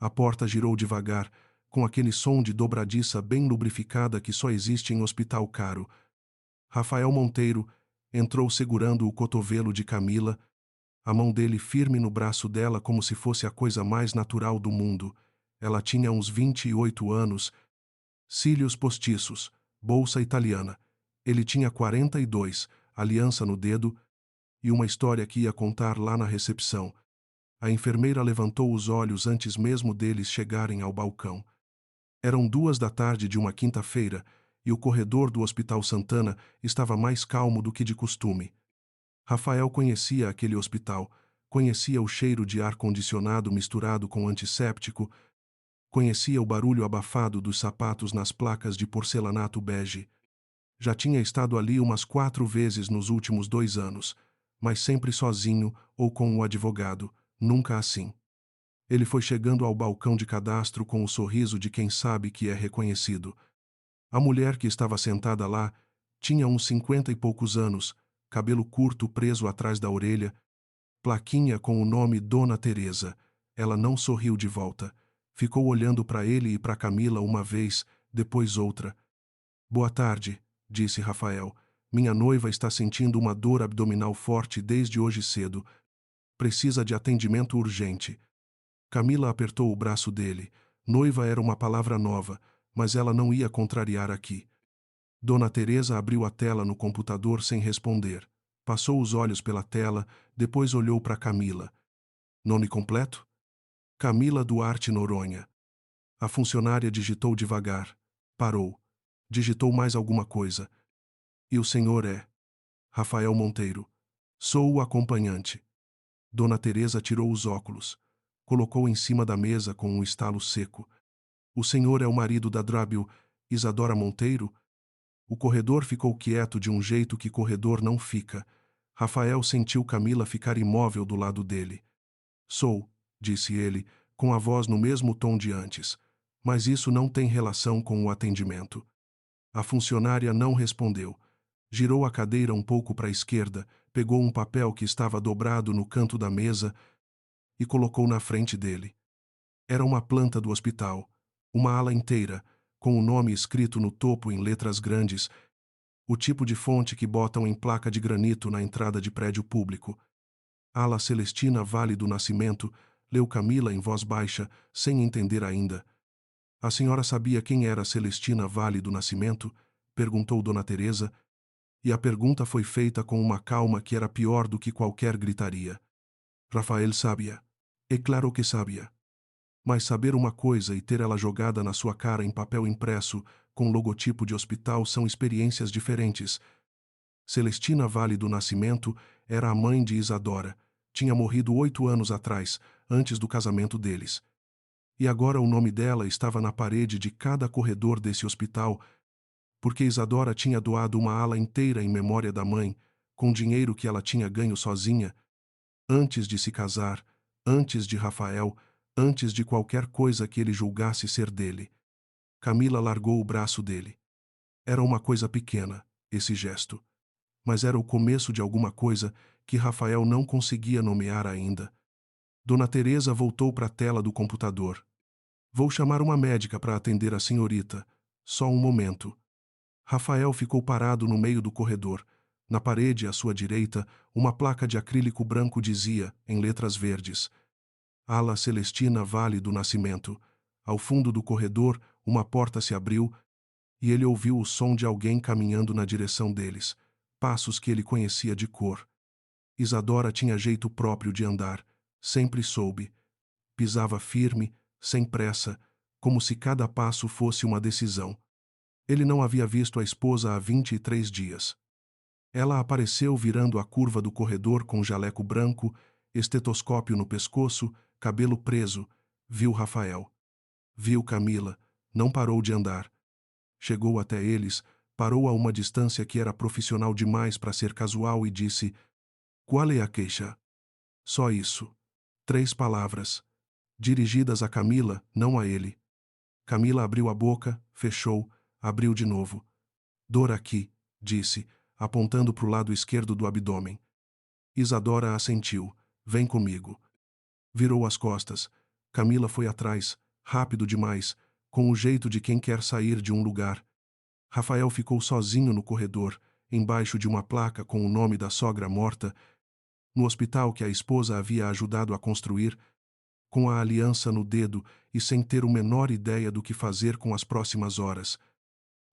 A porta girou devagar, com aquele som de dobradiça bem lubrificada que só existe em hospital caro. Rafael Monteiro entrou segurando o cotovelo de Camila, a mão dele firme no braço dela como se fosse a coisa mais natural do mundo. Ela tinha uns 28 anos, cílios postiços, bolsa italiana. Ele tinha 42, aliança no dedo e uma história que ia contar lá na recepção. A enfermeira levantou os olhos antes mesmo deles chegarem ao balcão. Eram 2 da tarde de uma quinta-feira e o corredor do Hospital Santana estava mais calmo do que de costume. Rafael conhecia aquele hospital, conhecia o cheiro de ar-condicionado misturado com antisséptico, conhecia o barulho abafado dos sapatos nas placas de porcelanato bege. Já tinha estado ali umas 4 vezes nos últimos 2 anos, mas sempre sozinho ou com o advogado, nunca assim. Ele foi chegando ao balcão de cadastro com o sorriso de quem sabe que é reconhecido. A mulher que estava sentada lá tinha uns 50 e poucos anos, cabelo curto preso atrás da orelha, plaquinha com o nome Dona Teresa. Ela não sorriu de volta. Ficou olhando para ele e para Camila uma vez, depois outra. Boa tarde, disse Rafael. Minha noiva está sentindo uma dor abdominal forte desde hoje cedo. Precisa de atendimento urgente. Camila apertou o braço dele. Noiva era uma palavra nova, mas ela não ia contrariar aqui. Dona Teresa abriu a tela no computador sem responder. Passou os olhos pela tela, depois olhou para Camila. Nome completo? Camila Duarte Noronha. A funcionária digitou devagar. Parou. Digitou mais alguma coisa. E o senhor é? Rafael Monteiro. Sou o acompanhante. Dona Teresa tirou os óculos. Colocou em cima da mesa com um estalo seco. O senhor é o marido da Drábil, Isadora Monteiro? O corredor ficou quieto de um jeito que corredor não fica. Rafael sentiu Camila ficar imóvel do lado dele. Sou, disse ele, com a voz no mesmo tom de antes. Mas isso não tem relação com o atendimento. A funcionária não respondeu. Girou a cadeira um pouco para a esquerda, pegou um papel que estava dobrado no canto da mesa e colocou na frente dele. Era uma planta do hospital, uma ala inteira, com o nome escrito no topo em letras grandes, o tipo de fonte que botam em placa de granito na entrada de prédio público. Ala Celestina Vale do Nascimento, leu Camila em voz baixa, sem entender ainda. A senhora sabia quem era Celestina Vale do Nascimento? Perguntou Dona Teresa, e a pergunta foi feita com uma calma que era pior do que qualquer gritaria. Rafael sabia. É claro que sabia. Mas saber uma coisa e ter ela jogada na sua cara em papel impresso, com logotipo de hospital, são experiências diferentes. Celestina Vale do Nascimento era a mãe de Isadora. Tinha morrido 8 anos atrás, antes do casamento deles. E agora o nome dela estava na parede de cada corredor desse hospital, porque Isadora tinha doado uma ala inteira em memória da mãe, com dinheiro que ela tinha ganho sozinha, antes de se casar, antes de Rafael, antes de qualquer coisa que ele julgasse ser dele. Camila largou o braço dele. Era uma coisa pequena, esse gesto. Mas era o começo de alguma coisa que Rafael não conseguia nomear ainda. Dona Teresa voltou para a tela do computador. Vou chamar uma médica para atender a senhorita. Só um momento. Rafael ficou parado no meio do corredor. Na parede, à sua direita, uma placa de acrílico branco dizia, em letras verdes, Ala Celestina Vale do Nascimento. Ao fundo do corredor, uma porta se abriu e ele ouviu o som de alguém caminhando na direção deles. Passos que ele conhecia de cor. Isadora tinha jeito próprio de andar. Sempre soube. Pisava firme, sem pressa, como se cada passo fosse uma decisão. Ele não havia visto a esposa há 23 dias. Ela apareceu virando a curva do corredor com jaleco branco, estetoscópio no pescoço, cabelo preso. Viu Rafael. Viu Camila. Não parou de andar. Chegou até eles, parou a uma distância que era profissional demais para ser casual e disse: Qual é a queixa? Só isso. 3 palavras. Dirigidas a Camila, não a ele. Camila abriu a boca, fechou, abriu de novo. Dor aqui, disse, apontando para o lado esquerdo do abdômen. Isadora assentiu. Vem comigo. Virou as costas. Camila foi atrás, rápido demais, com o jeito de quem quer sair de um lugar. Rafael ficou sozinho no corredor, embaixo de uma placa com o nome da sogra morta, no hospital que a esposa havia ajudado a construir, com a aliança no dedo e sem ter a menor ideia do que fazer com as próximas horas.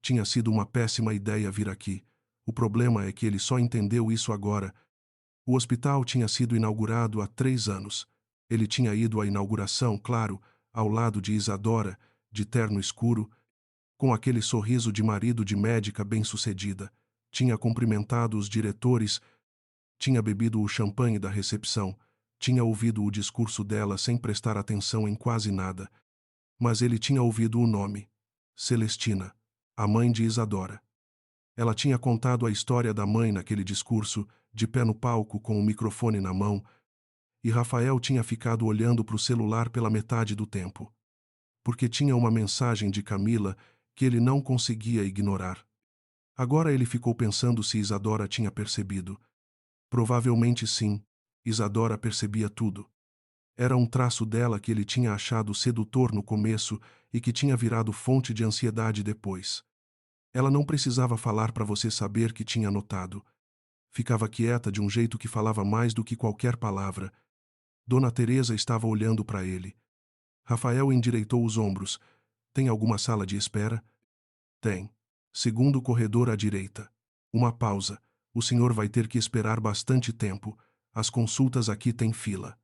Tinha sido uma péssima ideia vir aqui. O problema é que ele só entendeu isso agora. O hospital tinha sido inaugurado há 3 anos. Ele tinha ido à inauguração, claro, ao lado de Isadora, de terno escuro, com aquele sorriso de marido de médica bem-sucedida. Tinha cumprimentado os diretores, tinha bebido o champanhe da recepção, tinha ouvido o discurso dela sem prestar atenção em quase nada. Mas ele tinha ouvido o nome. Celestina, a mãe de Isadora. Ela tinha contado a história da mãe naquele discurso, de pé no palco com o microfone na mão, e Rafael tinha ficado olhando para o celular pela metade do tempo. Porque tinha uma mensagem de Camila que ele não conseguia ignorar. Agora ele ficou pensando se Isadora tinha percebido. Provavelmente sim, Isadora percebia tudo. Era um traço dela que ele tinha achado sedutor no começo e que tinha virado fonte de ansiedade depois. Ela não precisava falar para você saber que tinha notado. Ficava quieta de um jeito que falava mais do que qualquer palavra. Dona Teresa estava olhando para ele. Rafael endireitou os ombros. Tem alguma sala de espera? Tem. Segundo corredor à direita. Uma pausa. O senhor vai ter que esperar bastante tempo. As consultas aqui têm fila.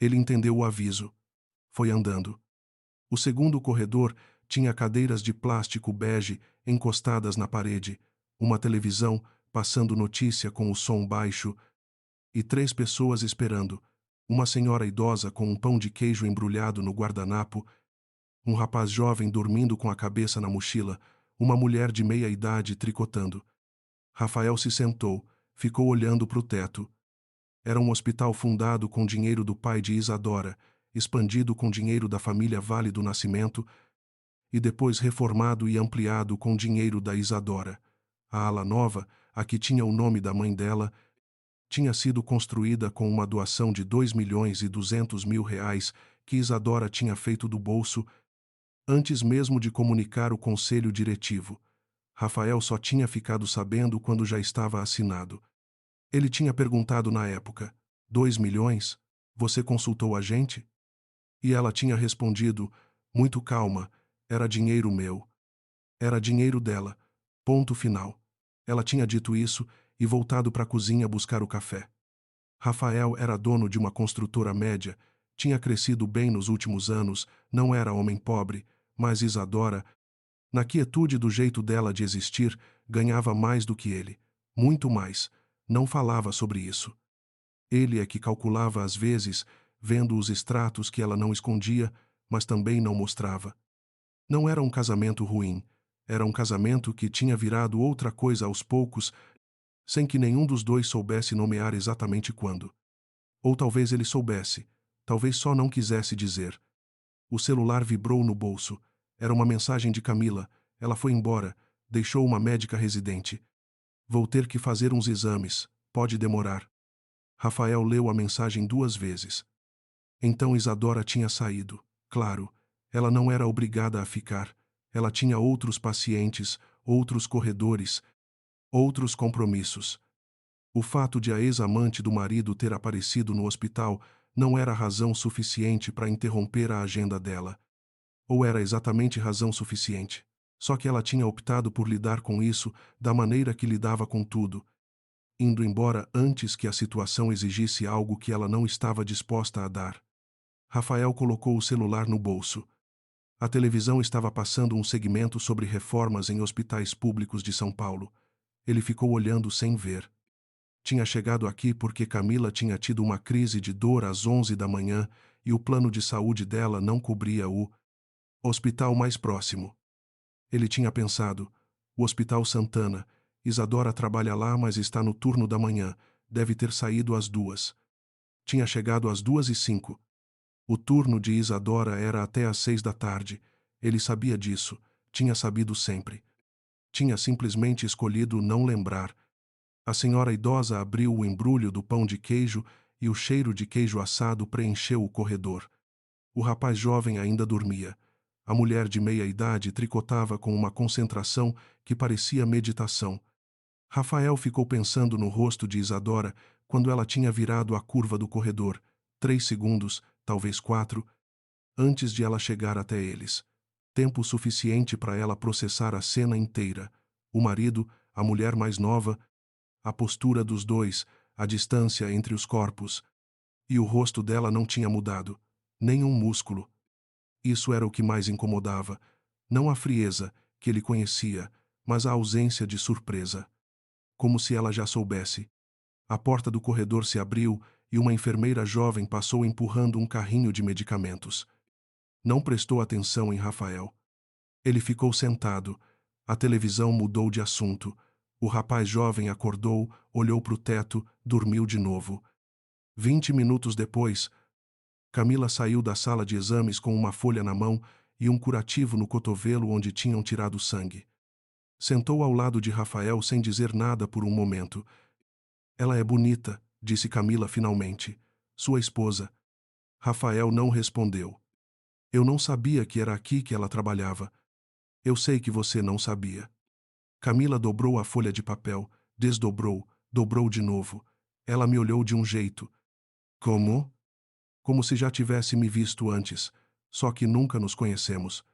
Ele entendeu o aviso. Foi andando. O segundo corredor tinha cadeiras de plástico bege encostadas na parede, uma televisão passando notícia com o som baixo e 3 pessoas esperando. Uma senhora idosa com um pão de queijo embrulhado no guardanapo, um rapaz jovem dormindo com a cabeça na mochila, uma mulher de meia idade tricotando. Rafael se sentou, ficou olhando para o teto. Era um hospital fundado com dinheiro do pai de Isadora, expandido com dinheiro da família Vale do Nascimento e depois reformado e ampliado com dinheiro da Isadora. A ala nova, a que tinha o nome da mãe dela, tinha sido construída com uma doação de 2.200.000 reais que Isadora tinha feito do bolso antes mesmo de comunicar o conselho diretivo. Rafael só tinha ficado sabendo quando já estava assinado. Ele tinha perguntado na época: 2 milhões? Você consultou a gente? E ela tinha respondido, muito calma: era dinheiro meu. Era dinheiro dela. Ponto final. Ela tinha dito isso e voltado para a cozinha buscar o café. Rafael era dono de uma construtora média, tinha crescido bem nos últimos anos, não era homem pobre, mas Isadora, na quietude do jeito dela de existir, ganhava mais do que ele. Muito mais. Não falava sobre isso. Ele é que calculava às vezes, vendo os extratos que ela não escondia, mas também não mostrava. Não era um casamento ruim. Era um casamento que tinha virado outra coisa aos poucos, sem que nenhum dos dois soubesse nomear exatamente quando. Ou talvez ele soubesse, talvez só não quisesse dizer. O celular vibrou no bolso. Era uma mensagem de Camila. Ela foi embora, deixou uma médica residente. Vou ter que fazer uns exames. Pode demorar. Rafael leu a mensagem 2 vezes. Então Isadora tinha saído. Claro, ela não era obrigada a ficar. Ela tinha outros pacientes, outros corredores, outros compromissos. O fato de a ex-amante do marido ter aparecido no hospital não era razão suficiente para interromper a agenda dela. Ou era exatamente razão suficiente. Só que ela tinha optado por lidar com isso da maneira que lidava com tudo, indo embora antes que a situação exigisse algo que ela não estava disposta a dar. Rafael colocou o celular no bolso. A televisão estava passando um segmento sobre reformas em hospitais públicos de São Paulo. Ele ficou olhando sem ver. Tinha chegado aqui porque Camila tinha tido uma crise de dor às 11 da manhã e o plano de saúde dela não cobria o hospital mais próximo. Ele tinha pensado: o Hospital Santana. Isadora trabalha lá, mas está no turno da manhã. Deve ter saído às 2. Tinha chegado às 2:05. O turno de Isadora era até às 6 da tarde. Ele sabia disso. Tinha sabido sempre. Tinha simplesmente escolhido não lembrar. A senhora idosa abriu o embrulho do pão de queijo e o cheiro de queijo assado preencheu o corredor. O rapaz jovem ainda dormia. A mulher de meia idade tricotava com uma concentração que parecia meditação. Rafael ficou pensando no rosto de Isadora quando ela tinha virado a curva do corredor, 3 segundos, talvez 4, antes de ela chegar até eles. Tempo suficiente para ela processar a cena inteira. O marido, a mulher mais nova, a postura dos dois, a distância entre os corpos. E o rosto dela não tinha mudado. Nem um músculo. Isso era o que mais incomodava. Não a frieza, que ele conhecia, mas a ausência de surpresa. Como se ela já soubesse. A porta do corredor se abriu e uma enfermeira jovem passou empurrando um carrinho de medicamentos. Não prestou atenção em Rafael. Ele ficou sentado. A televisão mudou de assunto. O rapaz jovem acordou, olhou para o teto, dormiu de novo. 20 minutos depois, Camila saiu da sala de exames com uma folha na mão e um curativo no cotovelo onde tinham tirado sangue. Sentou ao lado de Rafael sem dizer nada por um momento. Ela é bonita, disse Camila finalmente. Sua esposa. Rafael não respondeu. Eu não sabia que era aqui que ela trabalhava. Eu sei que você não sabia. Camila dobrou a folha de papel, desdobrou, dobrou de novo. Ela me olhou de um jeito. Como? Como se já tivesse me visto antes, só que nunca nos conhecemos.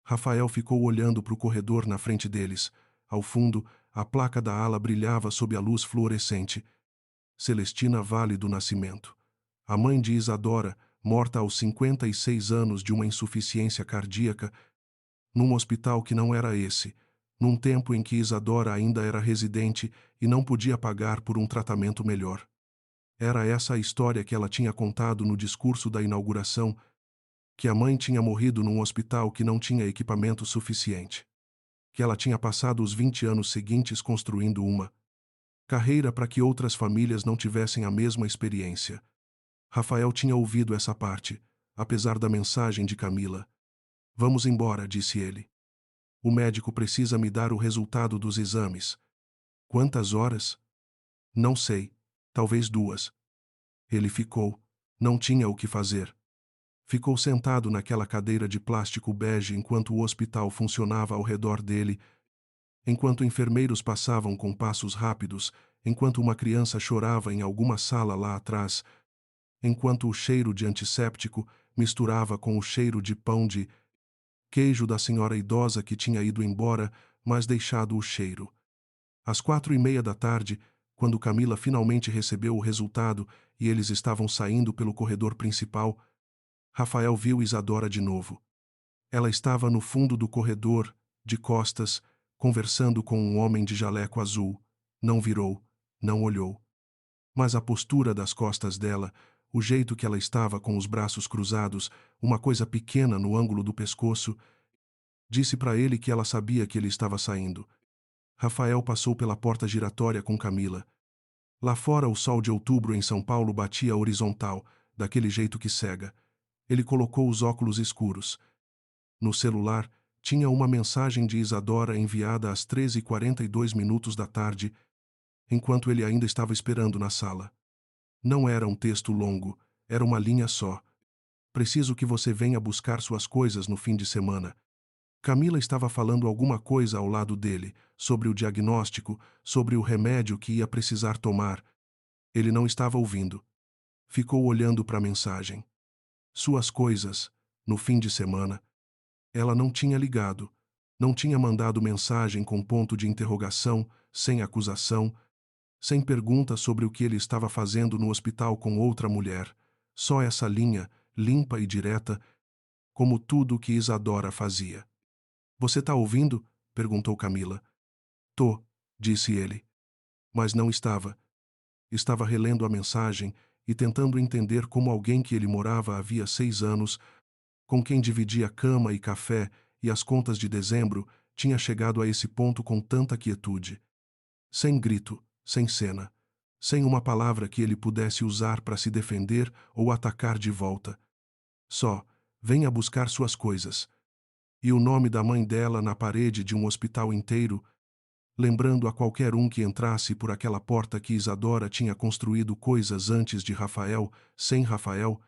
Rafael ficou olhando para o corredor na frente deles. Ao fundo, a placa da ala brilhava sob a luz fluorescente. Celestina Vale do Nascimento. A mãe de Isadora, morta aos 56 anos de uma insuficiência cardíaca, num hospital que não era esse, num tempo em que Isadora ainda era residente e não podia pagar por um tratamento melhor. Era essa a história que ela tinha contado no discurso da inauguração, que a mãe tinha morrido num hospital que não tinha equipamento suficiente. Que ela tinha passado os 20 anos seguintes construindo uma carreira para que outras famílias não tivessem a mesma experiência. Rafael tinha ouvido essa parte, apesar da mensagem de Camila. Vamos embora, disse ele. O médico precisa me dar o resultado dos exames. Quantas horas? Não sei. Talvez 2. Ele ficou. Não tinha o que fazer. Ficou sentado naquela cadeira de plástico bege enquanto o hospital funcionava ao redor dele, enquanto enfermeiros passavam com passos rápidos, enquanto uma criança chorava em alguma sala lá atrás, enquanto o cheiro de antisséptico misturava com o cheiro de pão de queijo da senhora idosa que tinha ido embora, mas deixado o cheiro. Às 4:30 da tarde, quando Camila finalmente recebeu o resultado e eles estavam saindo pelo corredor principal, Rafael viu Isadora de novo. Ela estava no fundo do corredor, de costas, conversando com um homem de jaleco azul. Não virou, não olhou. Mas a postura das costas dela, o jeito que ela estava com os braços cruzados, uma coisa pequena no ângulo do pescoço, disse para ele que ela sabia que ele estava saindo. Rafael passou pela porta giratória com Camila. Lá fora o sol de outubro em São Paulo batia horizontal, daquele jeito que cega. Ele colocou os óculos escuros. No celular, tinha uma mensagem de Isadora enviada às 13:42 da tarde, enquanto ele ainda estava esperando na sala. Não era um texto longo, era uma linha só. Preciso que você venha buscar suas coisas no fim de semana. Camila estava falando alguma coisa ao lado dele, sobre o diagnóstico, sobre o remédio que ia precisar tomar. Ele não estava ouvindo. Ficou olhando para a mensagem. Suas coisas, no fim de semana. Ela não tinha ligado. Não tinha mandado mensagem com ponto de interrogação, sem acusação, sem pergunta sobre o que ele estava fazendo no hospital com outra mulher. Só essa linha, limpa e direta, como tudo o que Isadora fazia. Você tá ouvindo? Perguntou Camila. Tô, disse ele. Mas não estava. Estava relendo a mensagem e tentando entender como alguém que ele morava havia 6 anos, com quem dividia cama e café e as contas de dezembro, tinha chegado a esse ponto com tanta quietude. Sem grito, sem cena, sem uma palavra que ele pudesse usar para se defender ou atacar de volta. Só, venha buscar suas coisas. E o nome da mãe dela na parede de um hospital inteiro, lembrando a qualquer um que entrasse por aquela porta que Isadora tinha construído coisas antes de Rafael, sem Rafael,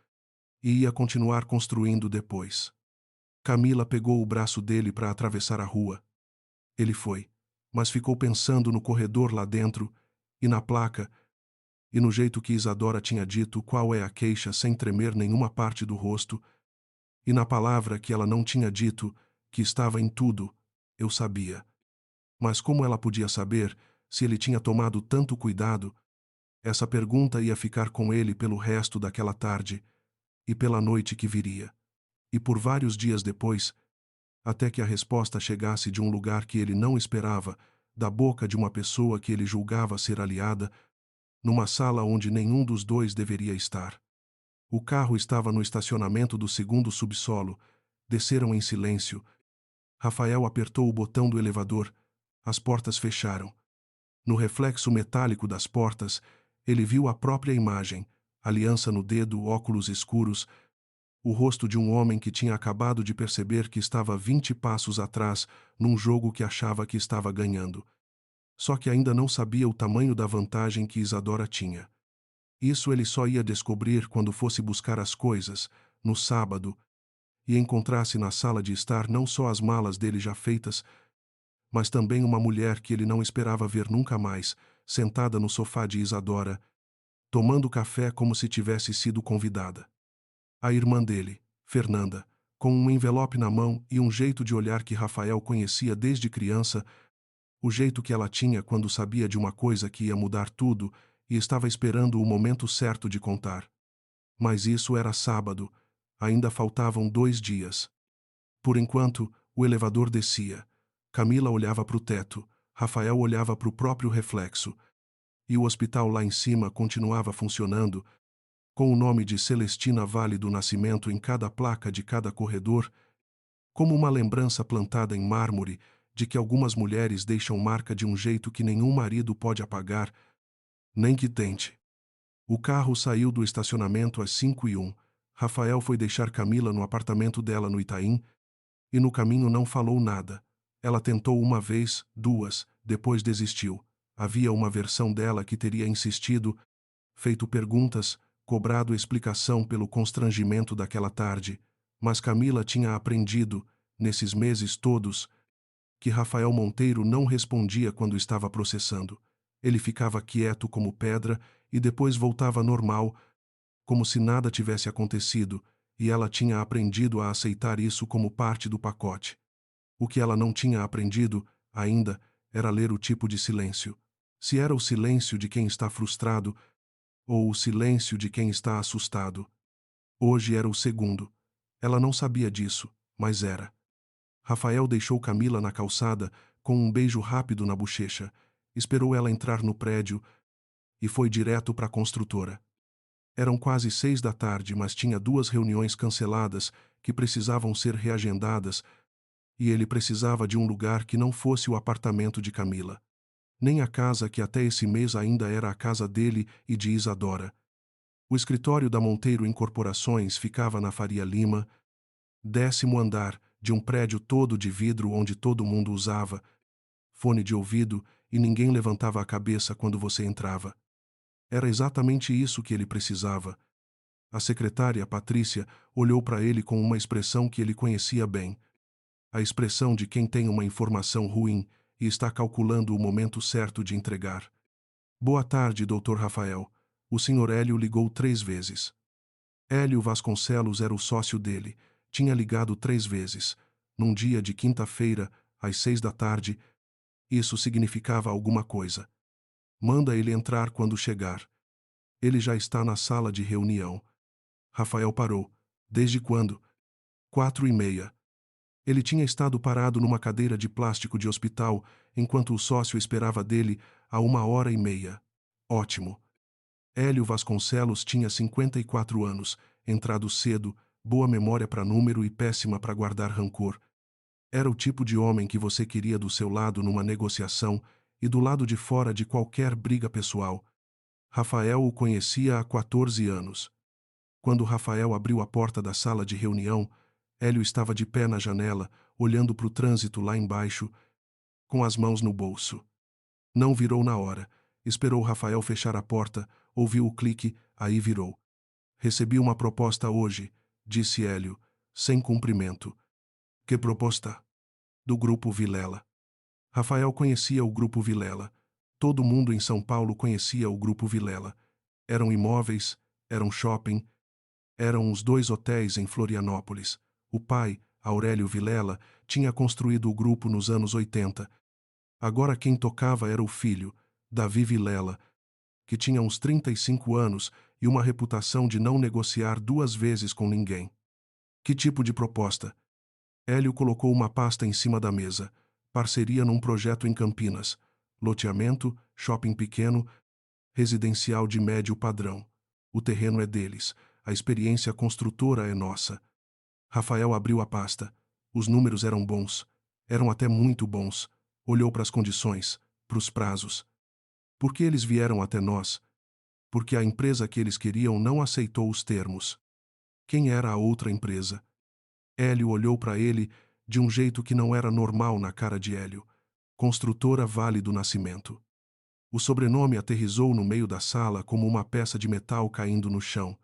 e ia continuar construindo depois. Camila pegou o braço dele para atravessar a rua. Ele foi, mas ficou pensando no corredor lá dentro, e na placa, e no jeito que Isadora tinha dito qual é a queixa sem tremer nenhuma parte do rosto, e na palavra que ela não tinha dito, que estava em tudo, eu sabia. Mas como ela podia saber, se ele tinha tomado tanto cuidado? Essa pergunta ia ficar com ele pelo resto daquela tarde, e pela noite que viria, e por vários dias depois, até que a resposta chegasse de um lugar que ele não esperava, da boca de uma pessoa que ele julgava ser aliada, numa sala onde nenhum dos dois deveria estar. O carro estava no estacionamento do segundo subsolo. Desceram em silêncio. Rafael apertou o botão do elevador. As portas fecharam. No reflexo metálico das portas, ele viu a própria imagem, aliança no dedo, óculos escuros, o rosto de um homem que tinha acabado de perceber que estava 20 passos atrás, num jogo que achava que estava ganhando. Só que ainda não sabia o tamanho da vantagem que Isadora tinha. Isso ele só ia descobrir quando fosse buscar as coisas, no sábado, e encontrasse na sala de estar não só as malas dele já feitas, mas também uma mulher que ele não esperava ver nunca mais, sentada no sofá de Isadora, tomando café como se tivesse sido convidada. A irmã dele, Fernanda, com um envelope na mão e um jeito de olhar que Rafael conhecia desde criança, o jeito que ela tinha quando sabia de uma coisa que ia mudar tudo e estava esperando o momento certo de contar. Mas isso era sábado, ainda faltavam 2 dias. Por enquanto, o elevador descia. Camila olhava para o teto, Rafael olhava para o próprio reflexo, e o hospital lá em cima continuava funcionando, com o nome de Celestina Vale do Nascimento em cada placa de cada corredor, como uma lembrança plantada em mármore de que algumas mulheres deixam marca de um jeito que nenhum marido pode apagar, nem que tente. O carro saiu do estacionamento às 5:01. Rafael foi deixar Camila no apartamento dela no Itaim, e no caminho não falou nada. Ela tentou uma vez, duas, depois desistiu. Havia uma versão dela que teria insistido, feito perguntas, cobrado explicação pelo constrangimento daquela tarde, mas Camila tinha aprendido, nesses meses todos, que Rafael Monteiro não respondia quando estava processando. Ele ficava quieto como pedra e depois voltava normal, como se nada tivesse acontecido, e ela tinha aprendido a aceitar isso como parte do pacote. O que ela não tinha aprendido, ainda, era ler o tipo de silêncio. Se era o silêncio de quem está frustrado, ou o silêncio de quem está assustado. Hoje era o segundo. Ela não sabia disso, mas era. Rafael deixou Camila na calçada, com um beijo rápido na bochecha, esperou ela entrar no prédio e foi direto para a construtora. Eram quase 6 da tarde, mas tinha 2 reuniões canceladas que precisavam ser reagendadas, e ele precisava de um lugar que não fosse o apartamento de Camila. Nem a casa que até esse mês ainda era a casa dele e de Isadora. O escritório da Monteiro Incorporações ficava na Faria Lima, 10º andar, de um prédio todo de vidro onde todo mundo usava fone de ouvido e ninguém levantava a cabeça quando você entrava. Era exatamente isso que ele precisava. A secretária, Patrícia, olhou para ele com uma expressão que ele conhecia bem. A expressão de quem tem uma informação ruim e está calculando o momento certo de entregar. Boa tarde, Dr. Rafael. O Sr. Hélio ligou 3 vezes. Hélio Vasconcelos era o sócio dele. Tinha ligado 3 vezes. Num dia de quinta-feira, às 6 da tarde. Isso significava alguma coisa. Manda ele entrar quando chegar. Ele já está na sala de reunião. Rafael parou. Desde quando? 4:30. Ele tinha estado parado numa cadeira de plástico de hospital, enquanto o sócio esperava dele há 1 hora e meia. Ótimo. Hélio Vasconcelos tinha 54 anos, entrado cedo, boa memória para número e péssima para guardar rancor. Era o tipo de homem que você queria do seu lado numa negociação e do lado de fora de qualquer briga pessoal. Rafael o conhecia há 14 anos. Quando Rafael abriu a porta da sala de reunião, Hélio estava de pé na janela, olhando para o trânsito lá embaixo, com as mãos no bolso. Não virou na hora. Esperou Rafael fechar a porta, ouviu o clique, aí virou. Recebi uma proposta hoje, disse Hélio, sem cumprimento. Que proposta? Do Grupo Vilela. Rafael conhecia o Grupo Vilela. Todo mundo em São Paulo conhecia o Grupo Vilela. Eram imóveis, eram shopping, eram os 2 hotéis em Florianópolis. O pai, Aurélio Vilela, tinha construído o grupo nos anos 80. Agora quem tocava era o filho, Davi Vilela, que tinha uns 35 anos e uma reputação de não negociar 2 vezes com ninguém. Que tipo de proposta? Hélio colocou uma pasta em cima da mesa. Parceria num projeto em Campinas. Loteamento, shopping pequeno, residencial de médio padrão. O terreno é deles. A experiência construtora é nossa. Rafael abriu a pasta. Os números eram bons. Eram até muito bons. Olhou para as condições, para os prazos. Por que eles vieram até nós? Porque a empresa que eles queriam não aceitou os termos. Quem era a outra empresa? Hélio olhou para ele de um jeito que não era normal na cara de Hélio. Construtora Vale do Nascimento. O sobrenome aterrissou no meio da sala como uma peça de metal caindo no chão.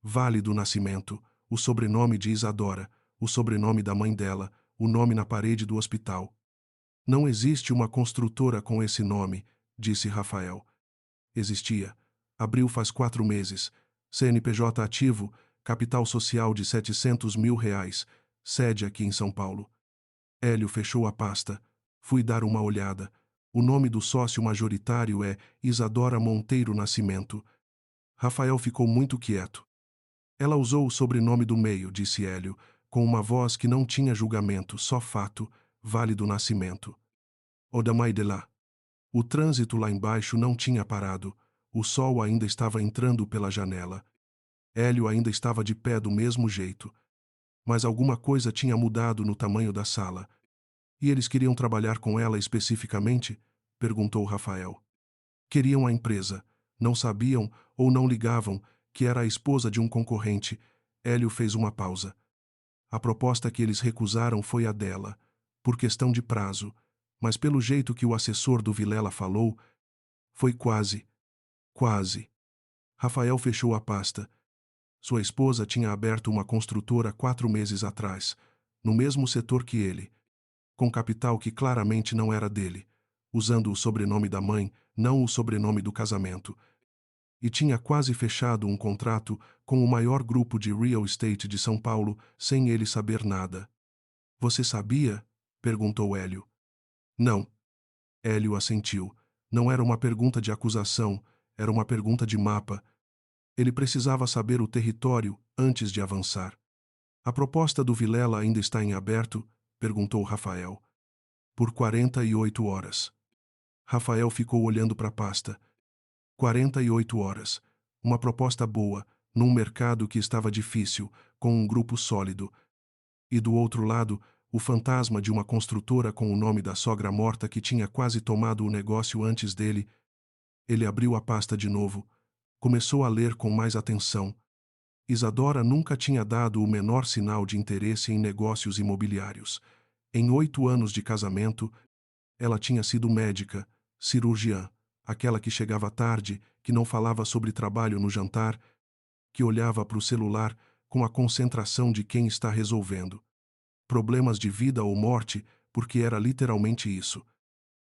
Vale do Nascimento, o sobrenome de Isadora, o sobrenome da mãe dela, o nome na parede do hospital. Não existe uma construtora com esse nome, disse Rafael. Existia. Abriu faz 4 meses. CNPJ ativo, capital social de R$ 700.000, sede aqui em São Paulo. Hélio fechou a pasta. Fui dar uma olhada. O nome do sócio majoritário é Isadora Monteiro Nascimento. Rafael ficou muito quieto. Ela usou o sobrenome do meio, disse Hélio, com uma voz que não tinha julgamento, só fato, Vale do Nascimento. Odamai de lá. O trânsito lá embaixo não tinha parado. O sol ainda estava entrando pela janela. Hélio ainda estava de pé do mesmo jeito. Mas alguma coisa tinha mudado no tamanho da sala. E eles queriam trabalhar com ela especificamente? Perguntou Rafael. Queriam a empresa. Não sabiam ou não ligavam que era a esposa de um concorrente. Hélio fez uma pausa. A proposta que eles recusaram foi a dela, por questão de prazo, mas pelo jeito que o assessor do Vilela falou, foi quase. Quase. Rafael fechou a pasta. Sua esposa tinha aberto uma construtora 4 meses atrás, no mesmo setor que ele, com capital que claramente não era dele, usando o sobrenome da mãe, não o sobrenome do casamento. E tinha quase fechado um contrato com o maior grupo de real estate de São Paulo sem ele saber nada. Você sabia? Perguntou Hélio. Não. Hélio assentiu. Não era uma pergunta de acusação, era uma pergunta de mapa. Ele precisava saber o território antes de avançar. A proposta do Vilela ainda está em aberto? Perguntou Rafael. Por 48 horas. Rafael ficou olhando para a pasta. 48 horas. Uma proposta boa, num mercado que estava difícil, com um grupo sólido. E do outro lado, o fantasma de uma construtora com o nome da sogra morta que tinha quase tomado o negócio antes dele. Ele abriu a pasta de novo. Começou a ler com mais atenção. Isadora nunca tinha dado o menor sinal de interesse em negócios imobiliários. Em 8 anos de casamento, ela tinha sido médica, cirurgiã, aquela que chegava tarde, que não falava sobre trabalho no jantar, que olhava para o celular com a concentração de quem está resolvendo problemas de vida ou morte, porque era literalmente isso.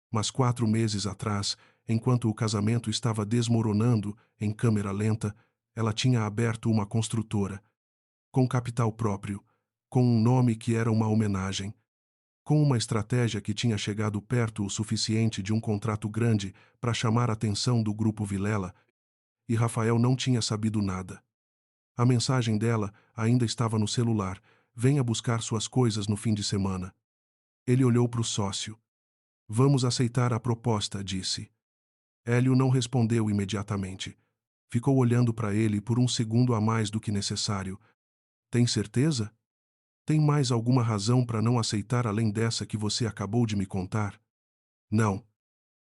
Mas 4 meses atrás, enquanto o casamento estava desmoronando em câmera lenta, ela tinha aberto uma construtora, com capital próprio, com um nome que era uma homenagem, com uma estratégia que tinha chegado perto o suficiente de um contrato grande para chamar a atenção do Grupo Vilela, e Rafael não tinha sabido nada. A mensagem dela ainda estava no celular: venha buscar suas coisas no fim de semana. Ele olhou para o sócio. Vamos aceitar a proposta, disse. Hélio não respondeu imediatamente. Ficou olhando para ele por um segundo a mais do que necessário. Tem certeza? Tem mais alguma razão para não aceitar além dessa que você acabou de me contar? Não.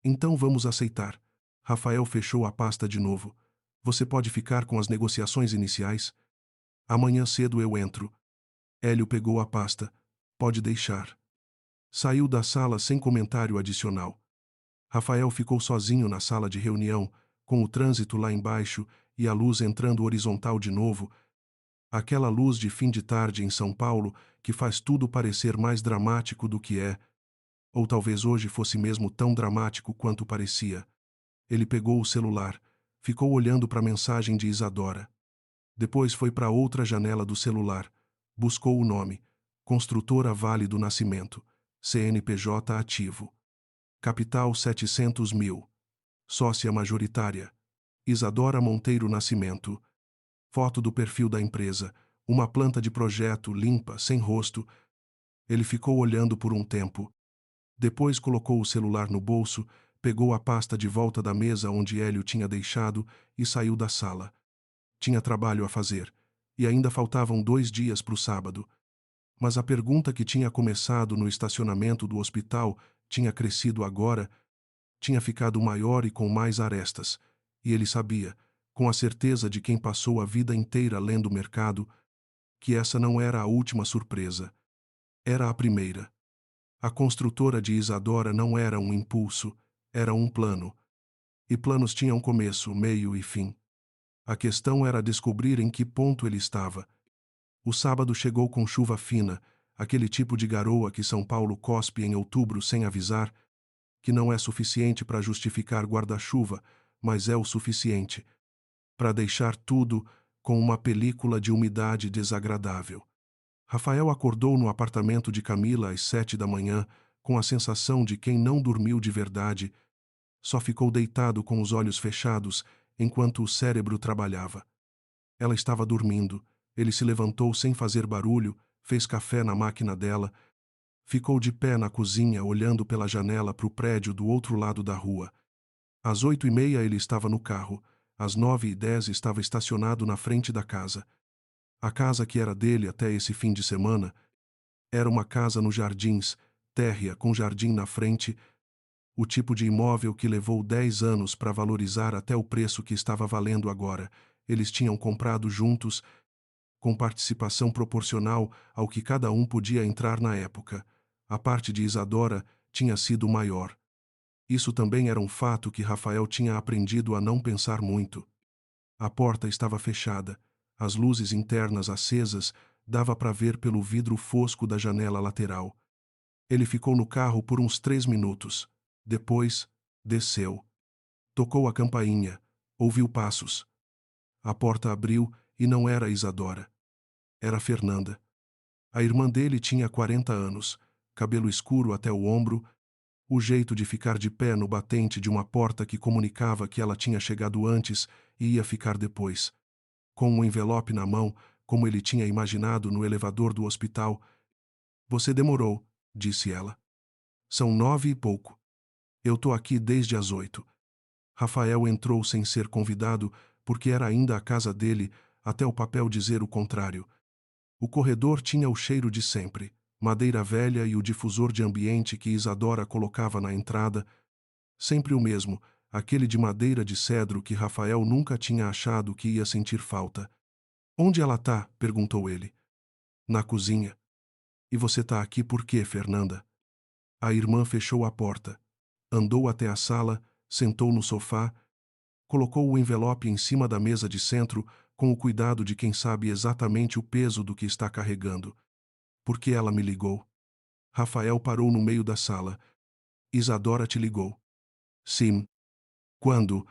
Então vamos aceitar. Rafael fechou a pasta de novo. Você pode ficar com as negociações iniciais? Amanhã cedo eu entro. Hélio pegou a pasta. Pode deixar. Saiu da sala sem comentário adicional. Rafael ficou sozinho na sala de reunião, com o trânsito lá embaixo e a luz entrando horizontal de novo, aquela luz de fim de tarde em São Paulo que faz tudo parecer mais dramático do que é, ou talvez hoje fosse mesmo tão dramático quanto parecia. Ele pegou o celular, ficou olhando para a mensagem de Isadora. Depois foi para outra janela do celular, buscou o nome, Construtora Vale do Nascimento, CNPJ ativo. Capital 700 mil. Sócia majoritária. Isadora Monteiro Nascimento. Foto do perfil da empresa, uma planta de projeto limpa, sem rosto. Ele ficou olhando por um tempo. Depois colocou o celular no bolso, pegou a pasta de volta da mesa onde Hélio tinha deixado e saiu da sala. Tinha trabalho a fazer, e ainda faltavam 2 dias para o sábado. Mas a pergunta que tinha começado no estacionamento do hospital tinha crescido agora, tinha ficado maior e com mais arestas, e ele sabia, com a certeza de quem passou a vida inteira lendo o mercado, que essa não era a última surpresa. Era a primeira. A construtora de Isadora não era um impulso, era um plano. E planos tinham começo, meio e fim. A questão era descobrir em que ponto ele estava. O sábado chegou com chuva fina, aquele tipo de garoa que São Paulo cospe em outubro sem avisar, que não é suficiente para justificar guarda-chuva, mas é o suficiente para deixar tudo com uma película de umidade desagradável. Rafael acordou no apartamento de Camila às 7 da manhã, com a sensação de quem não dormiu de verdade, só ficou deitado com os olhos fechados enquanto o cérebro trabalhava. Ela estava dormindo, ele se levantou sem fazer barulho, fez café na máquina dela, ficou de pé na cozinha olhando pela janela para o prédio do outro lado da rua. Às 8h30 ele estava no carro, às 9h10 estava estacionado na frente da casa. A casa que era dele até esse fim de semana era uma casa nos Jardins, térrea com jardim na frente, o tipo de imóvel que levou 10 anos para valorizar até o preço que estava valendo agora. Eles tinham comprado juntos, com participação proporcional ao que cada um podia entrar na época. A parte de Isadora tinha sido maior. Isso também era um fato que Rafael tinha aprendido a não pensar muito. A porta estava fechada, as luzes internas acesas, dava para ver pelo vidro fosco da janela lateral. Ele ficou no carro por uns 3 minutos. Depois, desceu. Tocou a campainha, ouviu passos. A porta abriu e não era Isadora. Era Fernanda. A irmã dele tinha 40 anos, cabelo escuro até o ombro, o jeito de ficar de pé no batente de uma porta que comunicava que ela tinha chegado antes e ia ficar depois. Com um envelope na mão, como ele tinha imaginado no elevador do hospital. Você demorou, disse ela. São 9 e pouco. Eu tô aqui desde as 8. Rafael entrou sem ser convidado, porque era ainda a casa dele, até o papel dizer o contrário. O corredor tinha o cheiro de sempre, madeira velha e o difusor de ambiente que Isadora colocava na entrada, sempre o mesmo, aquele de madeira de cedro que Rafael nunca tinha achado que ia sentir falta. Onde ela tá? Perguntou ele. Na cozinha. E você tá aqui por quê, Fernanda? A irmã fechou a porta. Andou até a sala, sentou no sofá, colocou o envelope em cima da mesa de centro, com o cuidado de quem sabe exatamente o peso do que está carregando. Por que ela me ligou? Rafael parou no meio da sala. Isadora te ligou. Sim. Quando?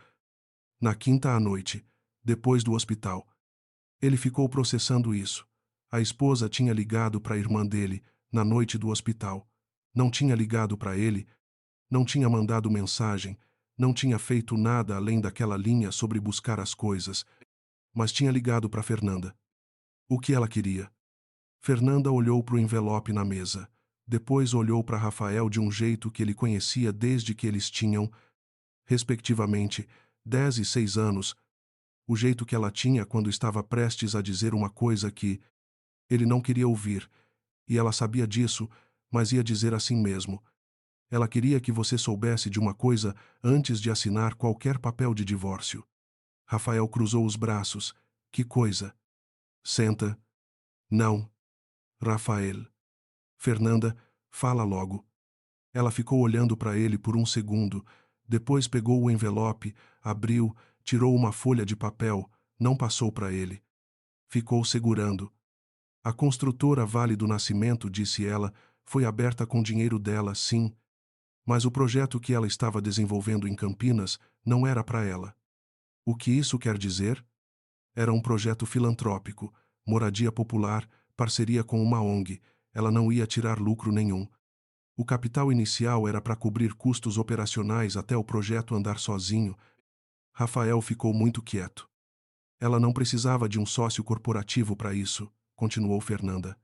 Na quinta à noite, depois do hospital. Ele ficou processando isso. A esposa tinha ligado para a irmã dele, na noite do hospital. Não tinha ligado para ele, não tinha mandado mensagem, não tinha feito nada além daquela linha sobre buscar as coisas, mas tinha ligado para Fernanda. O que ela queria? Fernanda olhou para o envelope na mesa. Depois olhou para Rafael de um jeito que ele conhecia desde que eles tinham, respectivamente, 10 e 6 anos, o jeito que ela tinha quando estava prestes a dizer uma coisa que ele não queria ouvir, e ela sabia disso, mas ia dizer assim mesmo. Ela queria que você soubesse de uma coisa antes de assinar qualquer papel de divórcio. Rafael cruzou os braços. Que coisa? Senta. Não. Rafael. Fernanda, fala logo. Ela ficou olhando para ele por um segundo, depois pegou o envelope, abriu, tirou uma folha de papel, Não passou para ele. Ficou segurando. A construtora Vale do Nascimento, disse ela, foi aberta com dinheiro dela, sim. Mas o projeto que ela estava desenvolvendo em Campinas não era para ela. O que isso quer dizer? Era um projeto filantrópico, moradia popular, parceria com uma ONG. Ela não ia tirar lucro nenhum. O capital inicial era para cobrir custos operacionais até o projeto andar sozinho. Rafael ficou muito quieto. Ela não precisava de um sócio corporativo para isso, continuou Fernanda.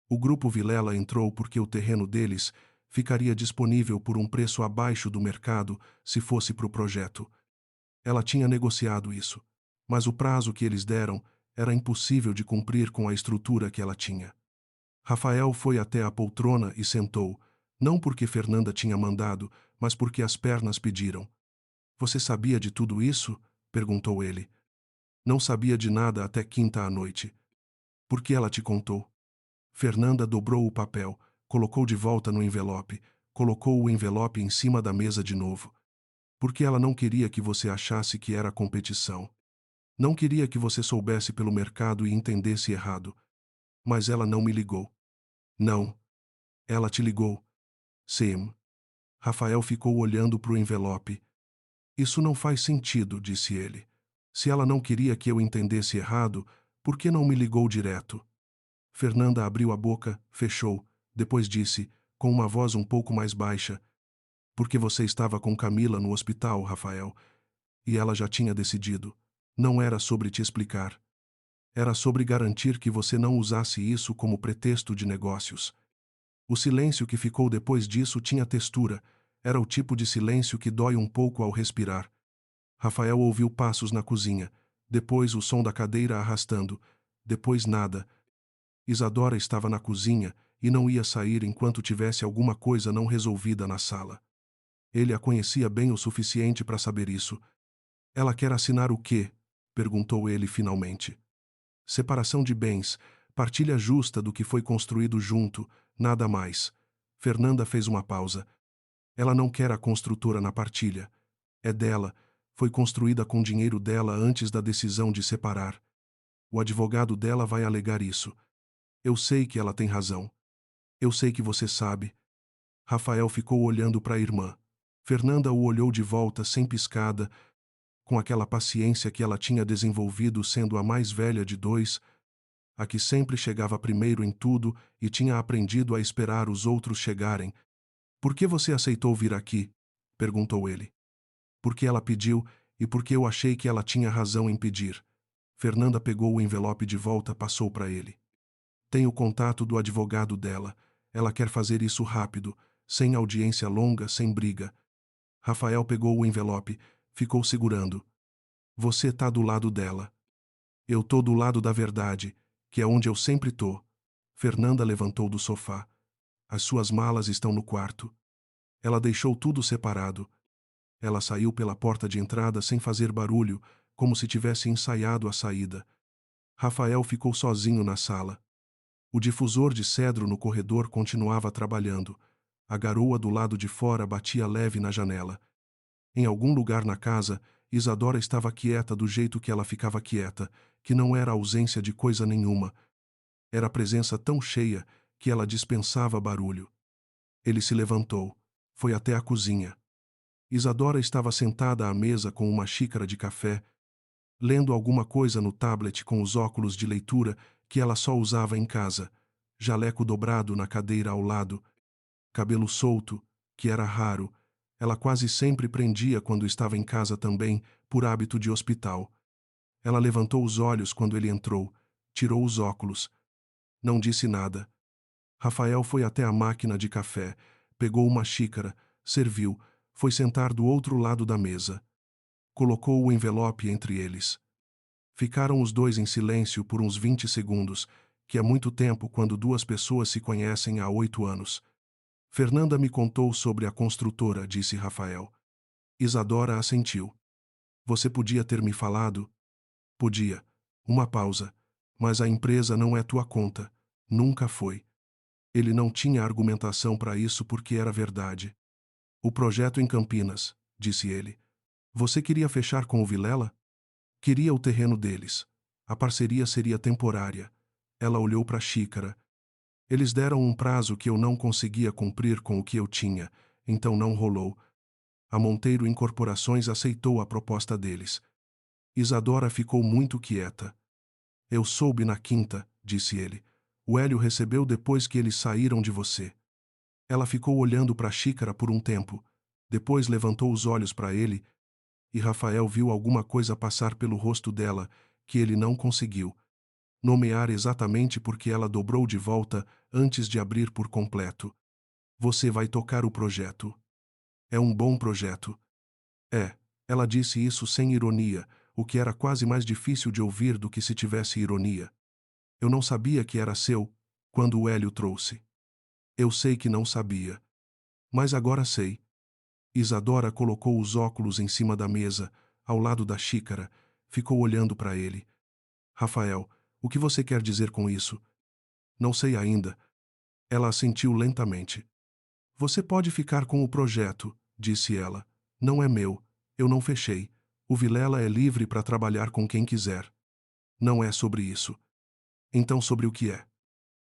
O grupo Vilela entrou porque o terreno deles ficaria disponível por um preço abaixo do mercado se fosse para o projeto. Ela tinha negociado isso, mas o prazo que eles deram era impossível de cumprir com a estrutura que ela tinha. Rafael foi até a poltrona e sentou, não porque Fernanda tinha mandado, mas porque as pernas pediram. Você sabia de tudo isso? Perguntou ele. Não sabia de nada até quinta à noite. Por que ela te contou? Fernanda dobrou o papel, colocou de volta no envelope, colocou o envelope em cima da mesa de novo. Porque ela não queria que você achasse que era competição. Não queria que você soubesse pelo mercado e entendesse errado. Mas ela não me ligou. Não. Ela te ligou. Sim. Rafael ficou olhando para o envelope. Isso não faz sentido, disse ele. Se ela não queria que eu entendesse errado, por que não me ligou direto? Fernanda abriu a boca, fechou, depois disse, com uma voz um pouco mais baixa, porque você estava com Camila no hospital, Rafael, e ela já tinha decidido. Não era sobre te explicar. Era sobre garantir que você não usasse isso como pretexto de negócios. O silêncio que ficou depois disso tinha textura. Era o tipo de silêncio que dói um pouco ao respirar. Rafael ouviu passos na cozinha, depois o som da cadeira arrastando, depois nada. Isadora estava na cozinha e não ia sair enquanto tivesse alguma coisa não resolvida na sala. Ele a conhecia bem o suficiente para saber isso. Ela quer assinar o quê? Perguntou ele finalmente. Separação de bens, partilha justa do que foi construído junto, nada mais. Fernanda fez uma pausa. Ela não quer a construtora na partilha. É dela, foi construída com dinheiro dela antes da decisão de separar. O advogado dela vai alegar isso. Eu sei que ela tem razão. Eu sei que você sabe. Rafael ficou olhando para a irmã. Fernanda o olhou de volta sem piscada, com aquela paciência que ela tinha desenvolvido sendo a mais velha de dois, a que sempre chegava primeiro em tudo e tinha aprendido a esperar os outros chegarem. Por que você aceitou vir aqui? Perguntou ele. Porque ela pediu e porque eu achei que ela tinha razão em pedir. Fernanda pegou o envelope de volta, passou para ele. Tem o contato do advogado dela. Ela quer fazer isso rápido, sem audiência longa, sem briga. Rafael pegou o envelope, ficou segurando. Você tá do lado dela. Eu tô do lado da verdade, que é onde eu sempre tô. Fernanda levantou do sofá. As suas malas estão no quarto. Ela deixou tudo separado. Ela saiu pela porta de entrada sem fazer barulho, como se tivesse ensaiado a saída. Rafael ficou sozinho na sala. O difusor de cedro no corredor continuava trabalhando. A garoa do lado de fora batia leve na janela. Em algum lugar na casa, Isadora estava quieta do jeito que ela ficava quieta, que não era ausência de coisa nenhuma. Era a presença tão cheia que ela dispensava barulho. Ele se levantou. Foi até a cozinha. Isadora estava sentada à mesa com uma xícara de café, lendo alguma coisa no tablet com os óculos de leitura que ela só usava em casa, jaleco dobrado na cadeira ao lado, cabelo solto, que era raro, ela quase sempre prendia quando estava em casa também, por hábito de hospital. Ela levantou os olhos quando ele entrou, tirou os óculos. Não disse nada. Rafael foi até a máquina de café, pegou uma xícara, serviu, foi sentar do outro lado da mesa. Colocou o envelope entre eles. Ficaram os dois em silêncio por uns 20 segundos, que é muito tempo quando duas pessoas se conhecem há 8 anos. Fernanda me contou sobre a construtora, disse Rafael. Isadora assentiu. Você podia ter me falado? Podia. Uma pausa. Mas a empresa não é tua conta. Nunca foi. Ele não tinha argumentação para isso porque era verdade. O projeto em Campinas, disse ele. Você queria fechar com o Vilela? Queria o terreno deles. A parceria seria temporária. Ela olhou para a xícara. Eles deram um prazo que eu não conseguia cumprir com o que eu tinha, então não rolou. A Monteiro Incorporações aceitou a proposta deles. Isadora ficou muito quieta. Eu soube na quinta, disse ele. O Hélio recebeu depois que eles saíram de você. Ela ficou olhando para a xícara por um tempo. Depois levantou os olhos para ele, e Rafael viu alguma coisa passar pelo rosto dela, que ele não conseguiu nomear exatamente porque ela dobrou de volta antes de abrir por completo. Você vai tocar o projeto. É um bom projeto. É, ela disse isso sem ironia, o que era quase mais difícil de ouvir do que se tivesse ironia. Eu não sabia que era seu, quando o Hélio trouxe. Eu sei que não sabia. Mas agora sei. Isadora colocou os óculos em cima da mesa, ao lado da xícara, ficou olhando para ele. Rafael, o que você quer dizer com isso? Não sei ainda. Ela assentiu lentamente. Você pode ficar com o projeto, disse ela. Não é meu. Eu não fechei. O Vilela é livre para trabalhar com quem quiser. Não é sobre isso. Então sobre o que é?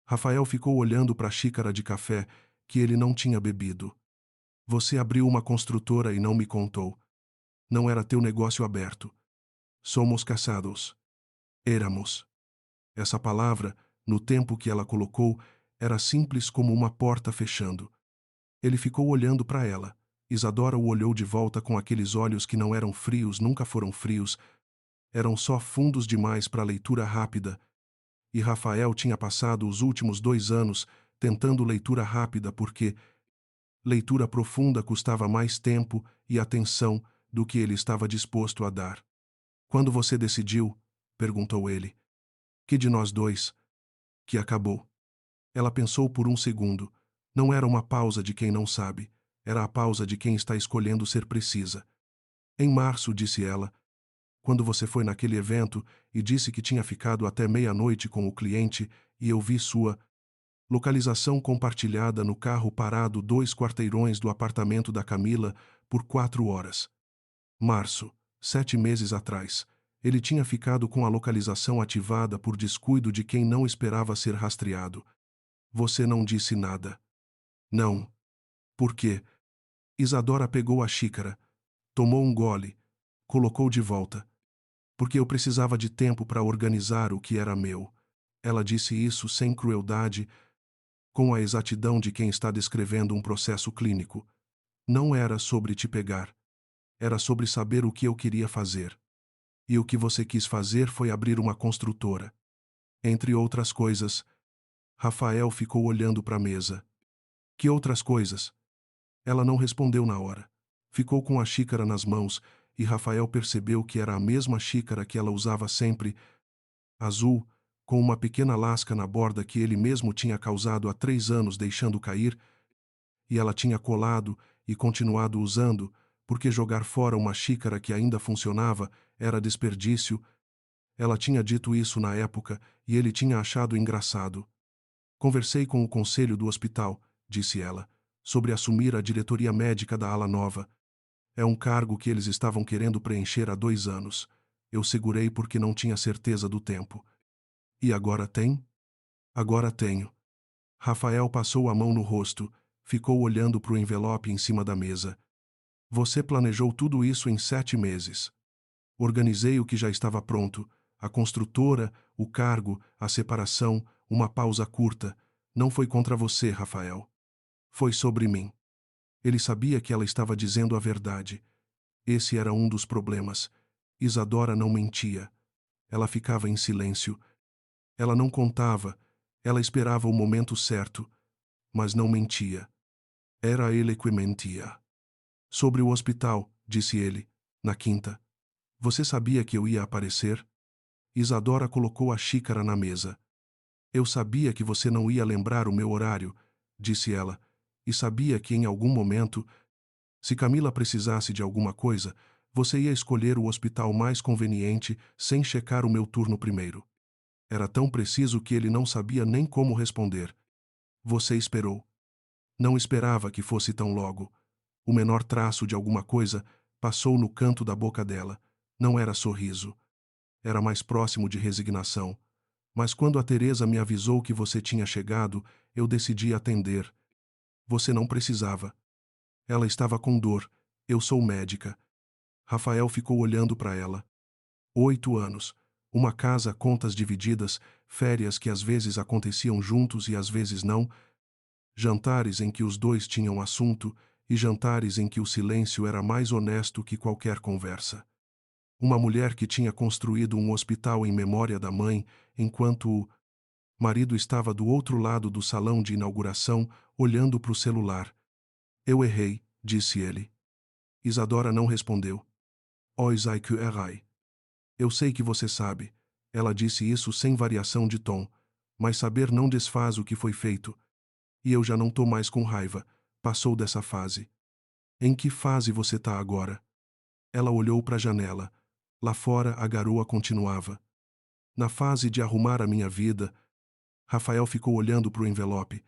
Rafael ficou olhando para a xícara de café que ele não tinha bebido. Você abriu uma construtora e não me contou. Não era teu negócio aberto. Somos casados. Éramos. Essa palavra, no tempo que ela colocou, era simples como uma porta fechando. Ele ficou olhando para ela. Isadora o olhou de volta com aqueles olhos que não eram frios, nunca foram frios, eram só fundos demais para leitura rápida. E Rafael tinha passado os últimos 2 anos tentando leitura rápida porque leitura profunda custava mais tempo e atenção do que ele estava disposto a dar. Quando você decidiu? Perguntou ele. Que de nós dois? Que acabou. Ela pensou por um segundo. Não era uma pausa de quem não sabe. Era a pausa de quem está escolhendo ser precisa. Em março, disse ela, quando você foi naquele evento e disse que tinha ficado até meia-noite com o cliente e eu vi sua localização compartilhada no carro parado 2 quarteirões do apartamento da Camila por 4 horas. Março, 7 meses atrás. Ele tinha ficado com a localização ativada por descuido de quem não esperava ser rastreado. Você não disse nada. Não. Por quê? Isadora pegou a xícara, tomou um gole, colocou de volta. Porque eu precisava de tempo para organizar o que era meu. Ela disse isso sem crueldade, com a exatidão de quem está descrevendo um processo clínico. Não era sobre te pegar. Era sobre saber o que eu queria fazer. E o que você quis fazer foi abrir uma construtora. Entre outras coisas. Rafael ficou olhando para a mesa. Que outras coisas? Ela não respondeu na hora. Ficou com a xícara nas mãos e Rafael percebeu que era a mesma xícara que ela usava sempre, azul, com uma pequena lasca na borda que ele mesmo tinha causado há 3 anos deixando cair, e ela tinha colado e continuado usando, porque jogar fora uma xícara que ainda funcionava era desperdício. Ela tinha dito isso na época e ele tinha achado engraçado. Conversei com o conselho do hospital, disse ela, sobre assumir a diretoria médica da ala nova. É um cargo que eles estavam querendo preencher há 2 anos. Eu segurei porque não tinha certeza do tempo. E agora tem? Agora tenho. Rafael passou a mão no rosto, ficou olhando para o envelope em cima da mesa. Você planejou tudo isso em 7 meses. Organizei o que já estava pronto, a construtora, o cargo, a separação, uma pausa curta. Não foi contra você, Rafael. Foi sobre mim. Ele sabia que ela estava dizendo a verdade. Esse era um dos problemas. Isadora não mentia. Ela ficava em silêncio. Ela não contava. Ela esperava o momento certo, mas não mentia. Era ele que mentia. Sobre o hospital, disse ele, na quinta. Você sabia que eu ia aparecer? Isadora colocou a xícara na mesa. Eu sabia que você não ia lembrar o meu horário, disse ela, e sabia que em algum momento, se Camila precisasse de alguma coisa, você ia escolher o hospital mais conveniente sem checar o meu turno primeiro. Era tão preciso que ele não sabia nem como responder. Você esperou. Não esperava que fosse tão logo. O menor traço de alguma coisa passou no canto da boca dela. Não era sorriso. Era mais próximo de resignação. Mas quando a Teresa me avisou que você tinha chegado, eu decidi atender. Você não precisava. Ela estava com dor. Eu sou médica. Rafael ficou olhando para ela. 8 anos. Uma casa, contas divididas, férias que às vezes aconteciam juntos e às vezes não, jantares em que os dois tinham assunto e jantares em que o silêncio era mais honesto que qualquer conversa. Uma mulher que tinha construído um hospital em memória da mãe, enquanto o marido estava do outro lado do salão de inauguração, olhando para o celular. Eu errei, disse ele. Isadora não respondeu. Ois ai que errai. Eu sei que você sabe. Ela disse isso sem variação de tom. Mas saber não desfaz o que foi feito. E eu já não tô mais com raiva. Passou dessa fase. Em que fase você tá agora? Ela olhou para a janela. Lá fora a garoa continuava. Na fase de arrumar a minha vida. Rafael ficou olhando para o envelope.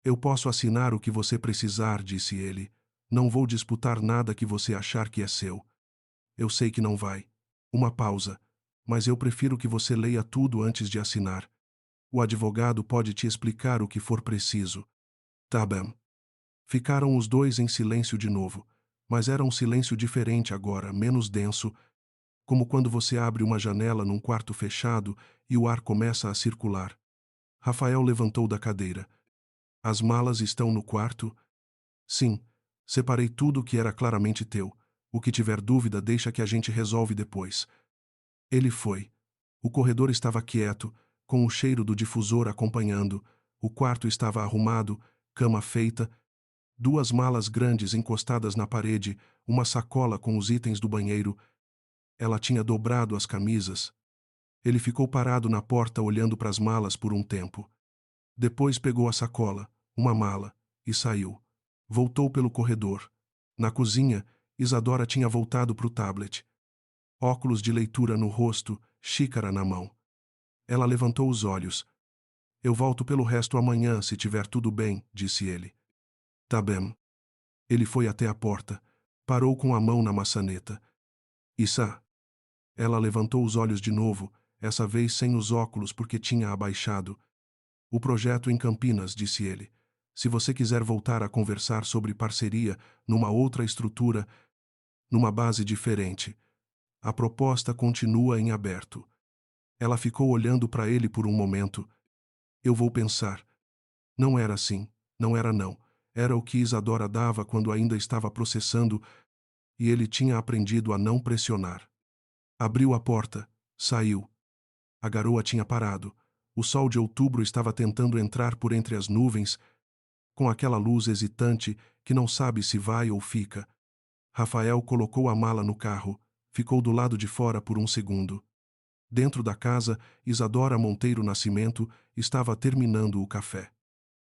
Eu posso assinar o que você precisar, disse ele. Não vou disputar nada que você achar que é seu. Eu sei que não vai. Uma pausa. Mas eu prefiro que você leia tudo antes de assinar. O advogado pode te explicar o que for preciso. Tá bem. Ficaram os dois em silêncio de novo. Mas era um silêncio diferente agora, menos denso, como quando você abre uma janela num quarto fechado e o ar começa a circular. Rafael levantou da cadeira. As malas estão no quarto? Sim. Separei tudo que era claramente teu. O que tiver dúvida, deixa que a gente resolve depois. Ele foi. O corredor estava quieto, com o cheiro do difusor acompanhando. O quarto estava arrumado, cama feita, duas malas grandes encostadas na parede, uma sacola com os itens do banheiro. Ela tinha dobrado as camisas. Ele ficou parado na porta olhando para as malas por um tempo. Depois pegou a sacola, uma mala, e saiu. Voltou pelo corredor. Na cozinha, Isadora tinha voltado para o tablet. Óculos de leitura no rosto, xícara na mão. Ela levantou os olhos. Eu volto pelo resto amanhã, se tiver tudo bem, disse ele. Tá bem. Ele foi até a porta. Parou com a mão na maçaneta. Issa. Ela levantou os olhos de novo, essa vez sem os óculos porque tinha abaixado. O projeto em Campinas, disse ele. Se você quiser voltar a conversar sobre parceria numa outra estrutura, numa base diferente, a proposta continua em aberto. Ela ficou olhando para ele por um momento. Eu vou pensar. Não era assim. Não era não. Era o que Isadora dava quando ainda estava processando e ele tinha aprendido a não pressionar. Abriu a porta. Saiu. A garoa tinha parado. O sol de outubro estava tentando entrar por entre as nuvens, com aquela luz hesitante que não sabe se vai ou fica. Rafael colocou a mala no carro. Ficou do lado de fora por um segundo. Dentro da casa, Isadora Monteiro Nascimento estava terminando o café.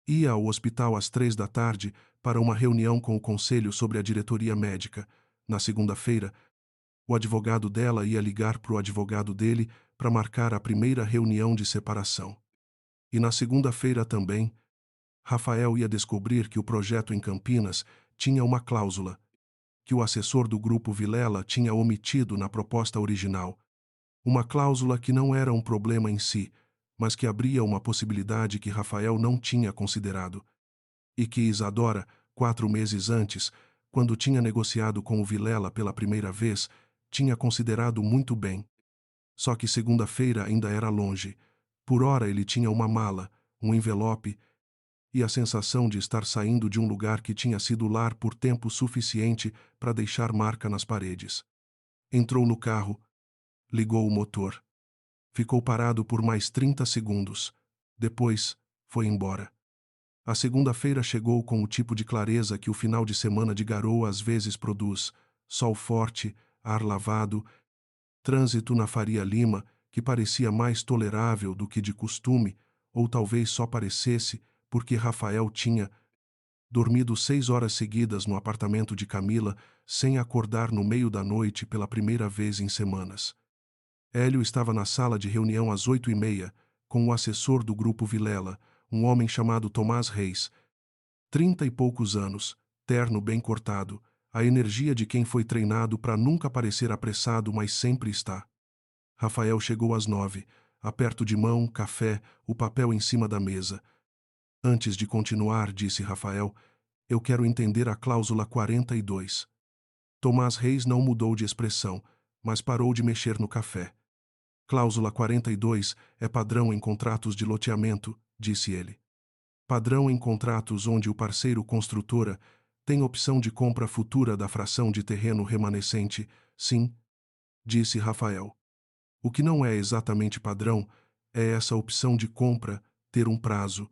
Ia ao hospital às 3 da tarde para uma reunião com o conselho sobre a diretoria médica. Na segunda-feira, o advogado dela ia ligar para o advogado dele para marcar a primeira reunião de separação. E na segunda-feira também, Rafael ia descobrir que o projeto em Campinas tinha uma cláusula que o assessor do Grupo Vilela tinha omitido na proposta original. Uma cláusula que não era um problema em si, mas que abria uma possibilidade que Rafael não tinha considerado. E que Isadora, 4 meses antes, quando tinha negociado com o Vilela pela primeira vez, tinha considerado muito bem. Só que segunda-feira ainda era longe. Por ora ele tinha uma mala, um envelope e a sensação de estar saindo de um lugar que tinha sido lar por tempo suficiente para deixar marca nas paredes. Entrou no carro, ligou o motor. Ficou parado por mais 30 segundos. Depois, foi embora. A segunda-feira chegou com o tipo de clareza que o final de semana de garoa às vezes produz: sol forte, ar lavado, trânsito na Faria Lima, que parecia mais tolerável do que de costume, ou talvez só parecesse, porque Rafael tinha dormido 6 horas seguidas no apartamento de Camila, sem acordar no meio da noite pela primeira vez em semanas. Hélio estava na sala de reunião às 8h30, com o assessor do Grupo Vilela, um homem chamado Tomás Reis, 30 e poucos anos, terno bem cortado, a energia de quem foi treinado para nunca parecer apressado, mas sempre está. Rafael chegou às 9, aperto de mão, café, o papel em cima da mesa. Antes de continuar, disse Rafael, eu quero entender a cláusula 42. Tomás Reis não mudou de expressão, mas parou de mexer no café. Cláusula 42 é padrão em contratos de loteamento, disse ele. Padrão em contratos onde o parceiro construtora tem opção de compra futura da fração de terreno remanescente, sim, disse Rafael. O que não é exatamente padrão é essa opção de compra ter um prazo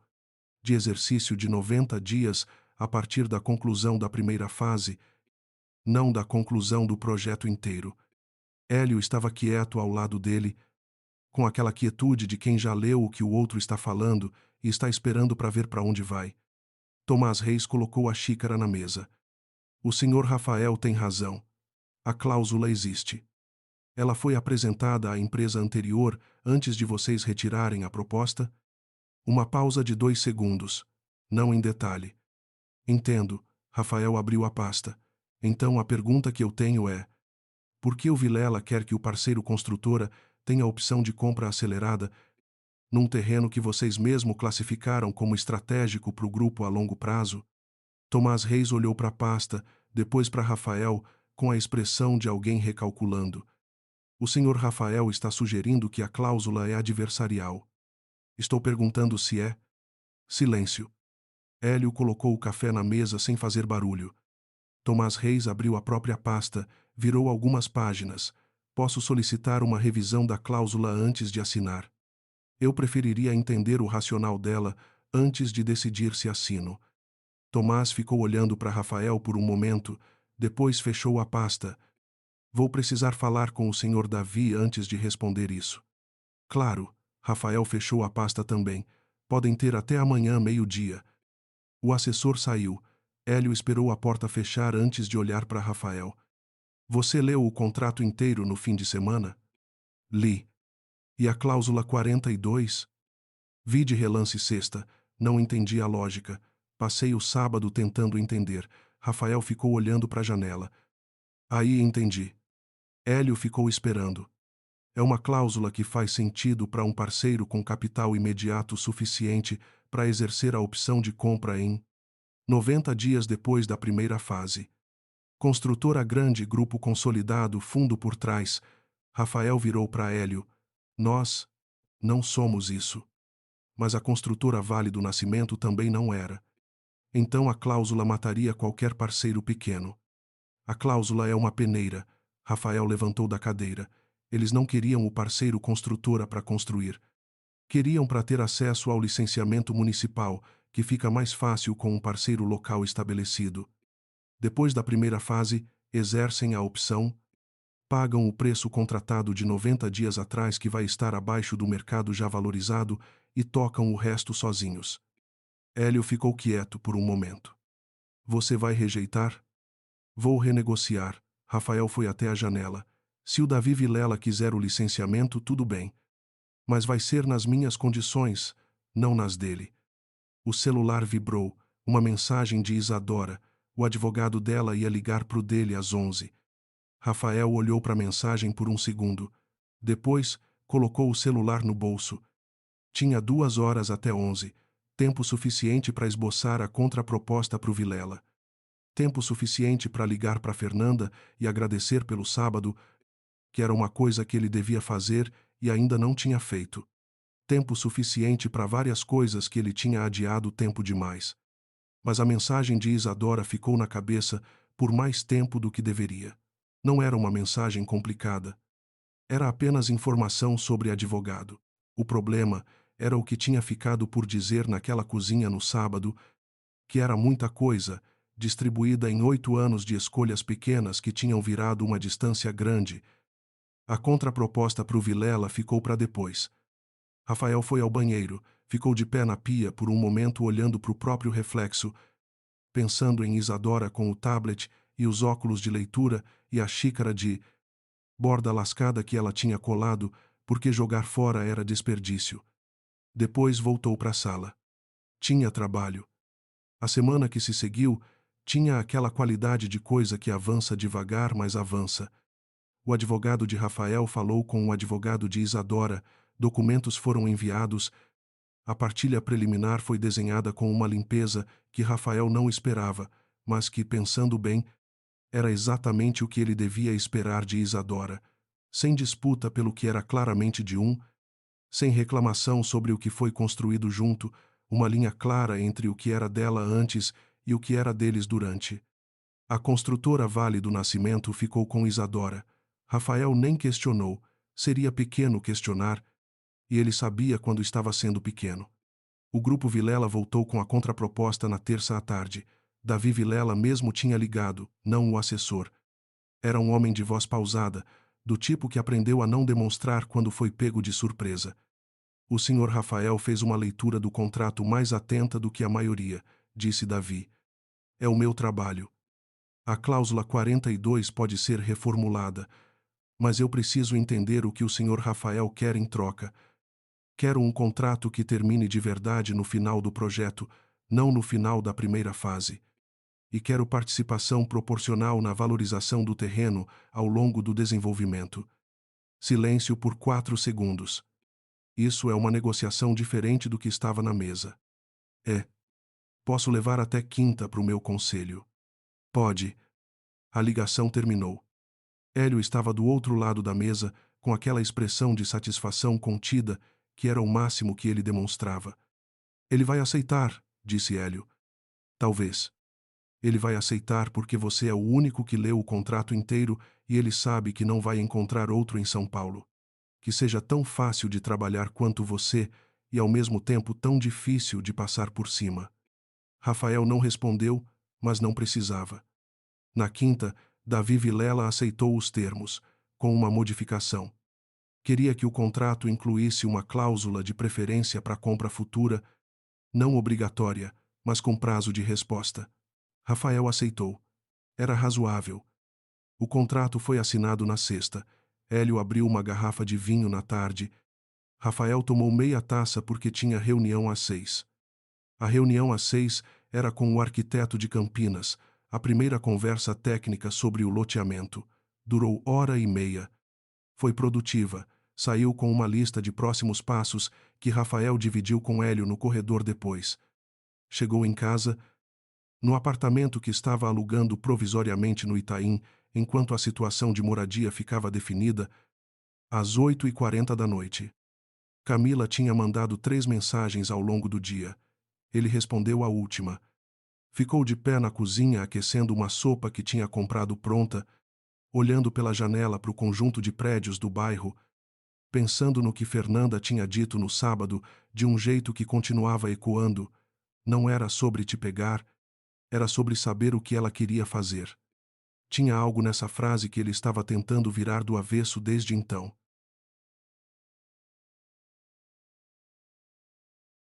de exercício de 90 dias a partir da conclusão da primeira fase, não da conclusão do projeto inteiro. Hélio estava quieto ao lado dele, com aquela quietude de quem já leu o que o outro está falando e está esperando para ver para onde vai. Tomás Reis colocou a xícara na mesa. O senhor Rafael tem razão. A cláusula existe. Ela foi apresentada à empresa anterior antes de vocês retirarem a proposta? Uma pausa de 2 segundos. Não em detalhe. Entendo. Rafael abriu a pasta. Então a pergunta que eu tenho é: por que o Vilela quer que o parceiro construtora tenha a opção de compra acelerada num terreno que vocês mesmo classificaram como estratégico para o grupo a longo prazo? Tomás Reis olhou para a pasta, depois para Rafael, com a expressão de alguém recalculando. O senhor Rafael está sugerindo que a cláusula é adversarial. Estou perguntando se é. Silêncio. Hélio colocou o café na mesa sem fazer barulho. Tomás Reis abriu a própria pasta, virou algumas páginas. Posso solicitar uma revisão da cláusula antes de assinar. Eu preferiria entender o racional dela antes de decidir se assino. Tomás ficou olhando para Rafael por um momento, depois fechou a pasta. Vou precisar falar com o senhor Davi antes de responder isso. Claro, Rafael fechou a pasta também. Podem ter até amanhã, meio-dia. O assessor saiu. Hélio esperou a porta fechar antes de olhar para Rafael. Você leu o contrato inteiro no fim de semana? Li. E a cláusula 42? Vi de relance sexta. Não entendi a lógica. Passei o sábado tentando entender. Rafael ficou olhando para a janela. Aí entendi. Hélio ficou esperando. É uma cláusula que faz sentido para um parceiro com capital imediato suficiente para exercer a opção de compra em 90 dias depois da primeira fase. Construtora grande, grupo consolidado, fundo por trás. Rafael virou para Hélio. Nós não somos isso. Mas a construtora Vale do Nascimento também não era. Então a cláusula mataria qualquer parceiro pequeno. A cláusula é uma peneira. Rafael levantou da cadeira. Eles não queriam o parceiro construtora para construir. Queriam para ter acesso ao licenciamento municipal, que fica mais fácil com um parceiro local estabelecido. Depois da primeira fase, exercem a opção, pagam o preço contratado de 90 dias atrás que vai estar abaixo do mercado já valorizado e tocam o resto sozinhos. Hélio ficou quieto por um momento. Você vai rejeitar? Vou renegociar. Rafael foi até a janela. Se o Davi Vilela quiser o licenciamento, tudo bem. Mas vai ser nas minhas condições, não nas dele. O celular vibrou, uma mensagem de Isadora. O advogado dela ia ligar pro dele às 11. Rafael olhou para a mensagem por um segundo. Depois, colocou o celular no bolso. Tinha 2 horas até 11. Tempo suficiente para esboçar a contraproposta pro Vilela. Tempo suficiente para ligar para Fernanda e agradecer pelo sábado, que era uma coisa que ele devia fazer e ainda não tinha feito. Tempo suficiente para várias coisas que ele tinha adiado tempo demais. Mas a mensagem de Isadora ficou na cabeça por mais tempo do que deveria. Não era uma mensagem complicada. Era apenas informação sobre advogado. O problema era o que tinha ficado por dizer naquela cozinha no sábado, que era muita coisa, distribuída em 8 anos de escolhas pequenas que tinham virado uma distância grande. A contraproposta para o Vilela ficou para depois. Rafael foi ao banheiro, ficou de pé na pia por um momento olhando para o próprio reflexo, pensando em Isadora com o tablet e os óculos de leitura e a xícara de borda lascada que ela tinha colado, porque jogar fora era desperdício. Depois voltou para a sala. Tinha trabalho. A semana que se seguiu tinha aquela qualidade de coisa que avança devagar, mas avança. O advogado de Rafael falou com o advogado de Isadora, documentos foram enviados, a partilha preliminar foi desenhada com uma limpeza que Rafael não esperava, mas que, pensando bem, era exatamente o que ele devia esperar de Isadora, sem disputa pelo que era claramente de um, sem reclamação sobre o que foi construído junto, uma linha clara entre o que era dela antes e o que era deles durante. A construtora Vale do Nascimento ficou com Isadora. Rafael nem questionou, seria pequeno questionar, e ele sabia quando estava sendo pequeno. O grupo Vilela voltou com a contraproposta na terça à tarde. Davi Vilela mesmo tinha ligado, não o assessor. Era um homem de voz pausada, do tipo que aprendeu a não demonstrar quando foi pego de surpresa. O senhor Rafael fez uma leitura do contrato mais atenta do que a maioria, disse Davi. É o meu trabalho. A cláusula 42 pode ser reformulada, mas eu preciso entender o que o senhor Rafael quer em troca. Quero um contrato que termine de verdade no final do projeto, não no final da primeira fase. E quero participação proporcional na valorização do terreno ao longo do desenvolvimento. Silêncio por 4 segundos. Isso é uma negociação diferente do que estava na mesa. É. Posso levar até quinta para o meu conselho. Pode. A ligação terminou. Hélio estava do outro lado da mesa, com aquela expressão de satisfação contida, que era o máximo que ele demonstrava. Ele vai aceitar, disse Hélio. Talvez. Ele vai aceitar porque você é o único que leu o contrato inteiro e ele sabe que não vai encontrar outro em São Paulo. Que seja tão fácil de trabalhar quanto você e ao mesmo tempo tão difícil de passar por cima. Rafael não respondeu, mas não precisava. Na quinta, Davi Vilela aceitou os termos, com uma modificação. Queria que o contrato incluísse uma cláusula de preferência para compra futura, não obrigatória, mas com prazo de resposta. Rafael aceitou. Era razoável. O contrato foi assinado na sexta. Hélio abriu uma garrafa de vinho na tarde. Rafael tomou meia taça porque tinha reunião às 6. A reunião às 6 era com o arquiteto de Campinas, a primeira conversa técnica sobre o loteamento. Durou hora e meia. Foi produtiva. Saiu com uma lista de próximos passos que Rafael dividiu com Hélio no corredor depois. Chegou em casa, no apartamento que estava alugando provisoriamente no Itaim, enquanto a situação de moradia ficava definida, às 8h40 da noite. Camila tinha mandado 3 mensagens ao longo do dia. Ele respondeu a última. Ficou de pé na cozinha aquecendo uma sopa que tinha comprado pronta, olhando pela janela para o conjunto de prédios do bairro, pensando no que Fernanda tinha dito no sábado, de um jeito que continuava ecoando. Não era sobre te pegar, era sobre saber o que ela queria fazer. Tinha algo nessa frase que ele estava tentando virar do avesso desde então.